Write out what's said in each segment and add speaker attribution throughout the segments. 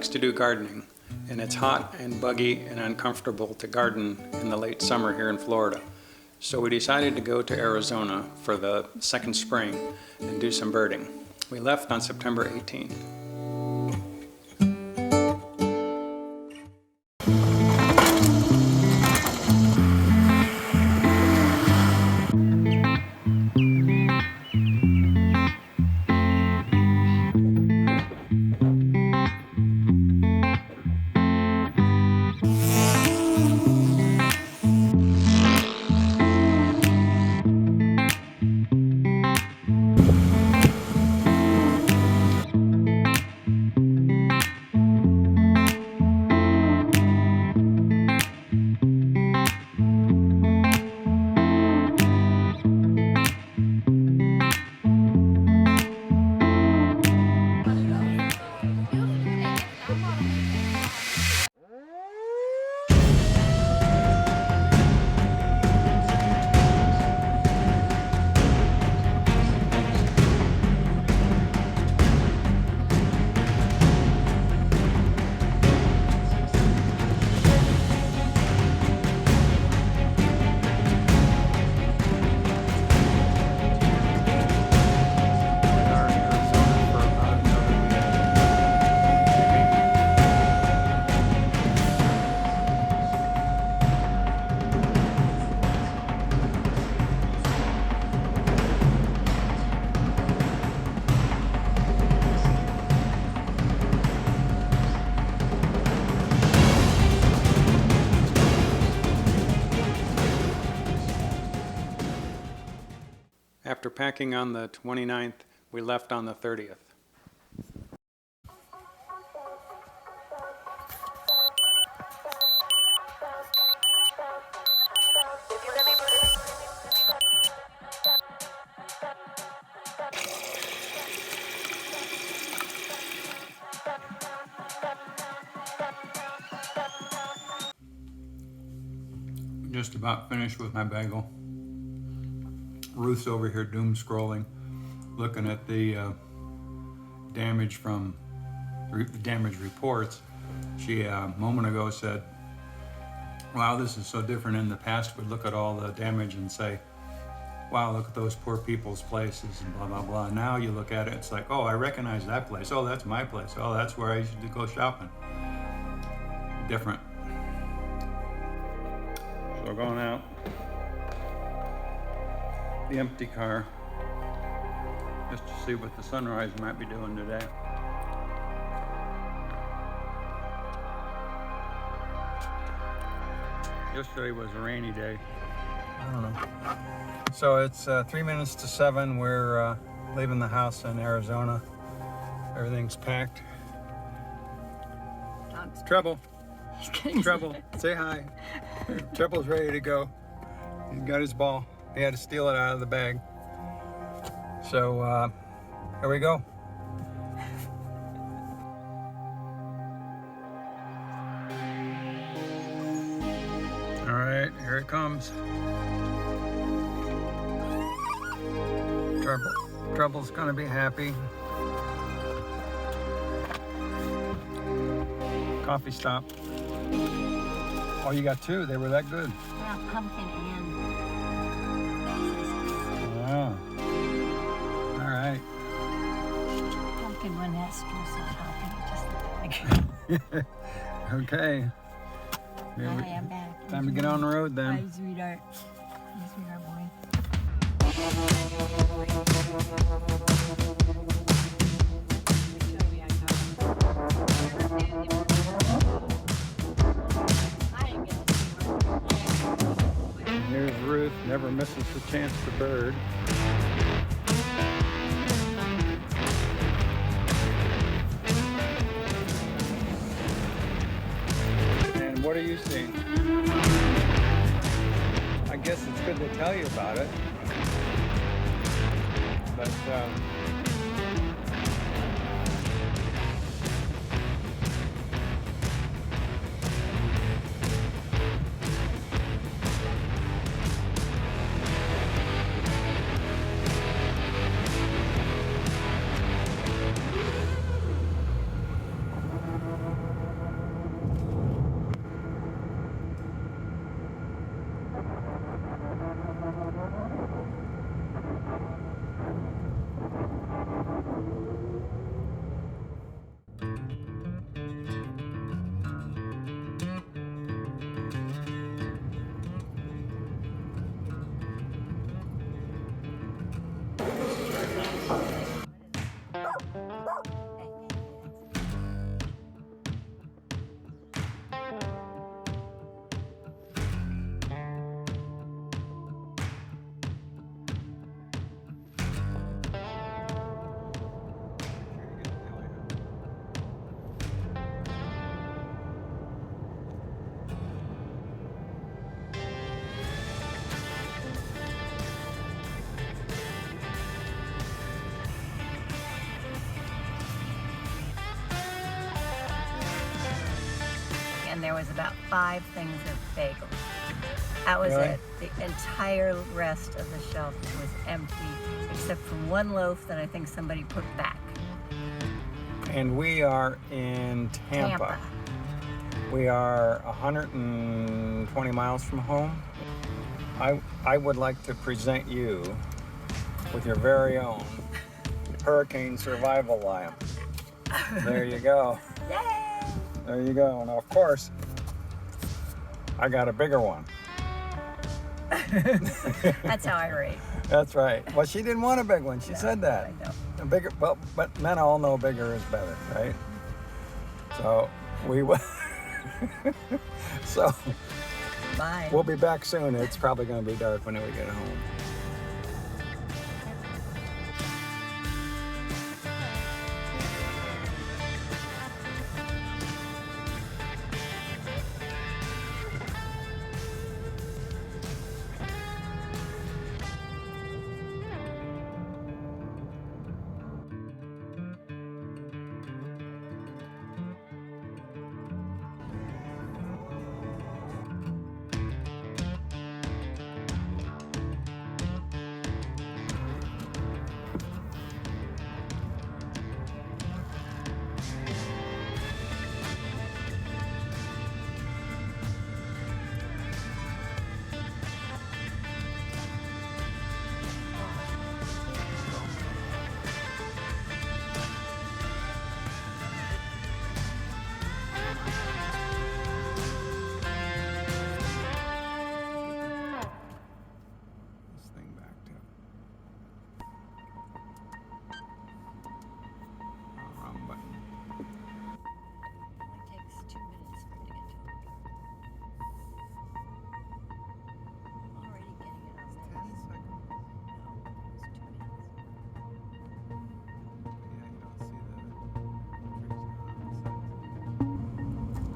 Speaker 1: likes to do gardening, and it's hot and buggy and uncomfortable to garden in the late summer here in Florida. So we decided to go to Arizona for the second spring and do some birding. We left on September 18th. After packing on the 29th, we left on the 30th. Just about finished with my bagel. Ruth's over here doom scrolling, looking at the damage from the damage reports. She a moment ago said, wow, this is so different. In the past we'd look at all the damage and say, wow, look at those poor people's places and blah, blah, blah. Now you look at it, it's like, oh, I recognize that place. Oh, that's my place. Oh, that's where I used to go shopping. Different. So we're going out. The empty car, just to see what the sunrise might be doing today. Yesterday was a rainy day. I don't know. So it's 3 minutes to 7. We're leaving the house in Arizona. Everything's packed. Treble. Treble, say hi. Treble's ready to go. He's got his ball. He had to steal it out of the bag. So here we go. All right, here it comes. Treble's gonna be happy. Coffee stop. Oh, you got two. They were that good.
Speaker 2: Yeah, pumpkin and.
Speaker 1: Oh. All right.
Speaker 2: Pumpkin one extra, so helping just like.
Speaker 1: Okay.
Speaker 2: Hi, I'm back.
Speaker 1: Time to get on the road then.
Speaker 2: Hi, sweetheart. Hi, sweetheart boy.
Speaker 1: Here's Ruth, never misses the chance to bird. And what are you seeing? I guess it's good to tell you about it, but
Speaker 2: there was about 5 things of bagels. That was
Speaker 1: Really?
Speaker 2: it. The entire rest of the shelf was empty, except for one loaf that I think somebody put back.
Speaker 1: And we are in Tampa. We are 120 miles from home. I would like to present you with your very own hurricane survival lamp. There you go.
Speaker 2: Yay!
Speaker 1: There you go. Now, of course, I got a bigger one.
Speaker 2: That's how I rate.
Speaker 1: That's right. Well, she didn't want a big one. She said that.
Speaker 2: I know.
Speaker 1: A bigger, well, but men all know bigger is better, right? So we will. So
Speaker 2: Bye.
Speaker 1: we'll be back soon. It's probably going to be dark when we get home. This thing back too. Oh, wrong button.
Speaker 2: It only takes 2 minutes for it to get to it. I'm already getting it on there.
Speaker 1: 10 seconds.
Speaker 2: No, it's 2 minutes.
Speaker 1: Yeah, you don't see the trees down on the sides.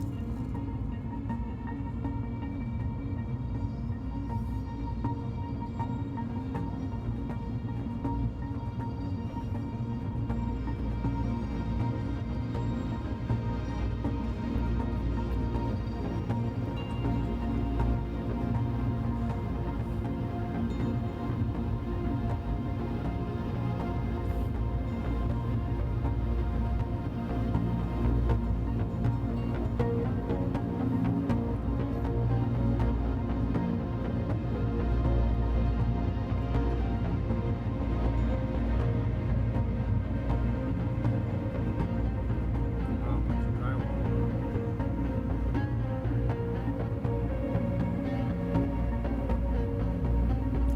Speaker 1: Oh, much drywall.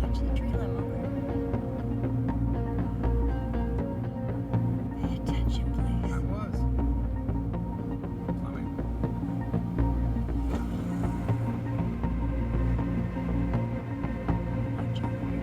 Speaker 2: Actually, tree lawnmower. Pay attention, please.
Speaker 1: I was. Plumbing.
Speaker 2: Watch over here.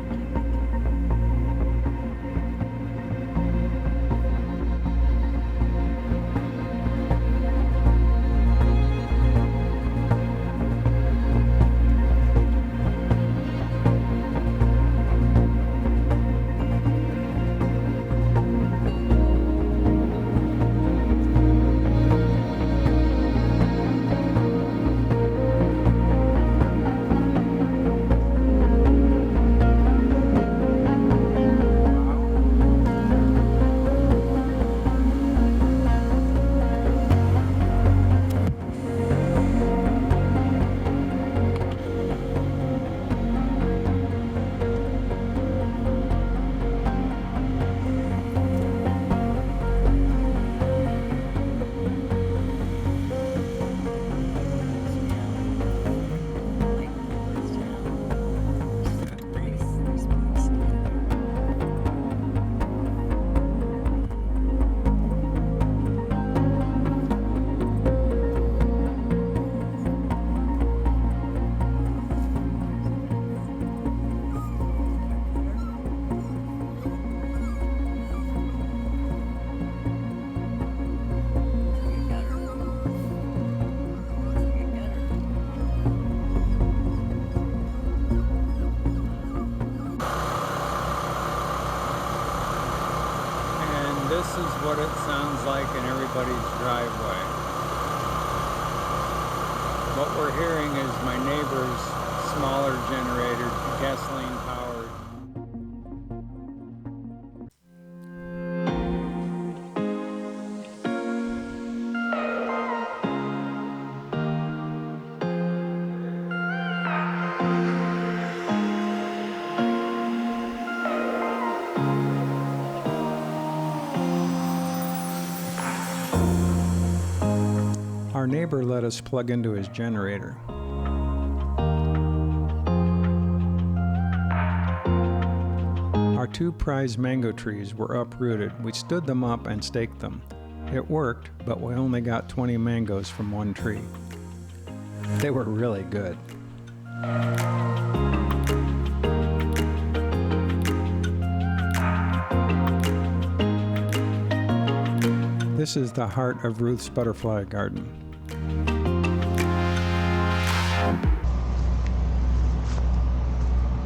Speaker 1: And this is what it sounds like in everybody's driveway. What we're hearing is my neighbor's smaller generator, gasoline powered. Our neighbor let us plug into his generator. Our 2 prized mango trees were uprooted. We stood them up and staked them. It worked, but we only got 20 mangoes from 1 tree. They were really good. This is the heart of Ruth's butterfly garden.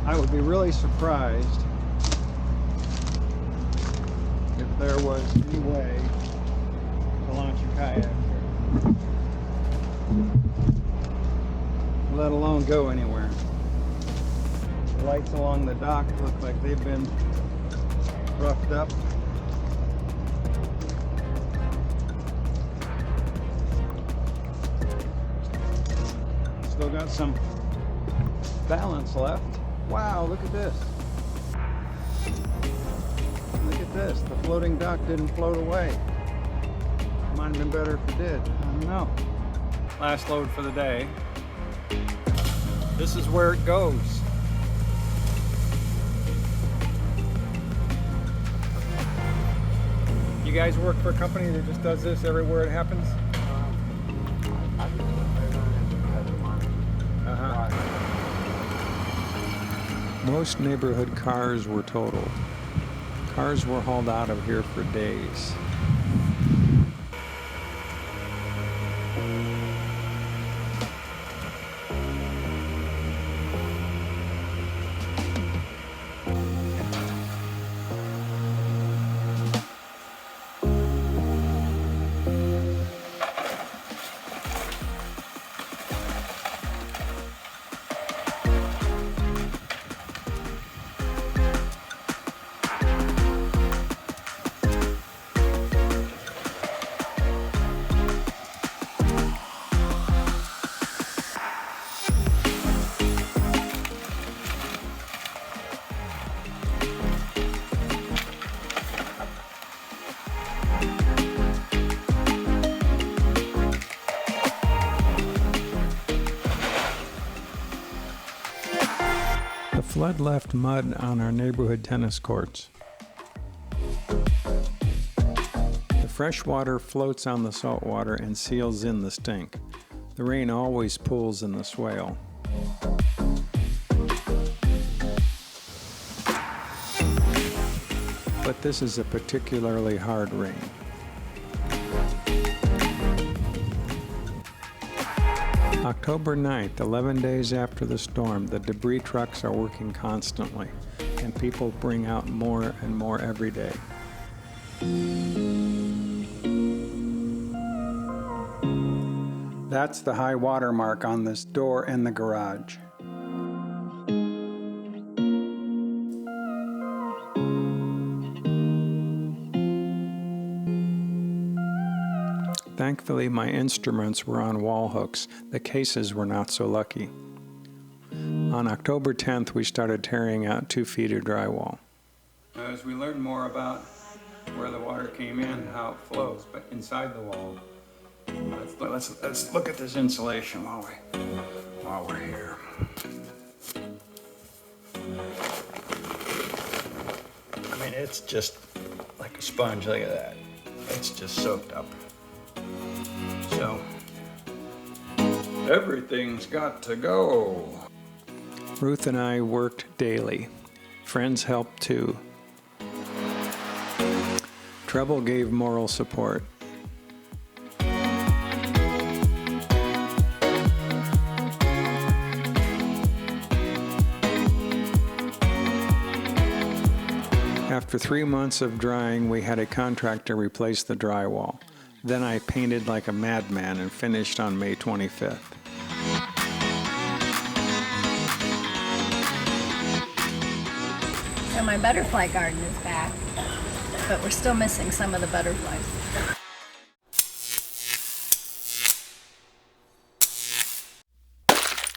Speaker 1: I would be really surprised if there was any way to launch a kayak here, let alone go anywhere. The lights along the dock look like they've been roughed up. Still got some balance left. Wow, look at this. Look at this. The floating dock didn't float away. Might have been better if it did. I don't know. Last load for the day. This is where it goes. You guys work for a company that just does this everywhere it happens? Most neighborhood cars were totaled. Cars were hauled out of here for days. The flood left mud on our neighborhood tennis courts. The fresh water floats on the salt water and seals in the stink. The rain always pools in the swale. But this is a particularly hard rain. October 9th, 11 days after the storm, the debris trucks are working constantly, and people bring out more and more every day. That's the high water mark on this door in the garage. Thankfully, my instruments were on wall hooks. The cases were not so lucky. On October 10th, we started tearing out 2 feet of drywall. As we learned more about where the water came in, how it flows, but inside the wall, let's look at this insulation while we're here. I mean, it's just like a sponge. Look at that. It's just soaked up. So, everything's got to go. Ruth and I worked daily. Friends helped too. Trouble gave moral support. After 3 months of drying, we had a contractor replace the drywall. Then I painted like a madman and finished on May 25th.
Speaker 3: So my butterfly garden is back, but we're still missing some of the butterflies.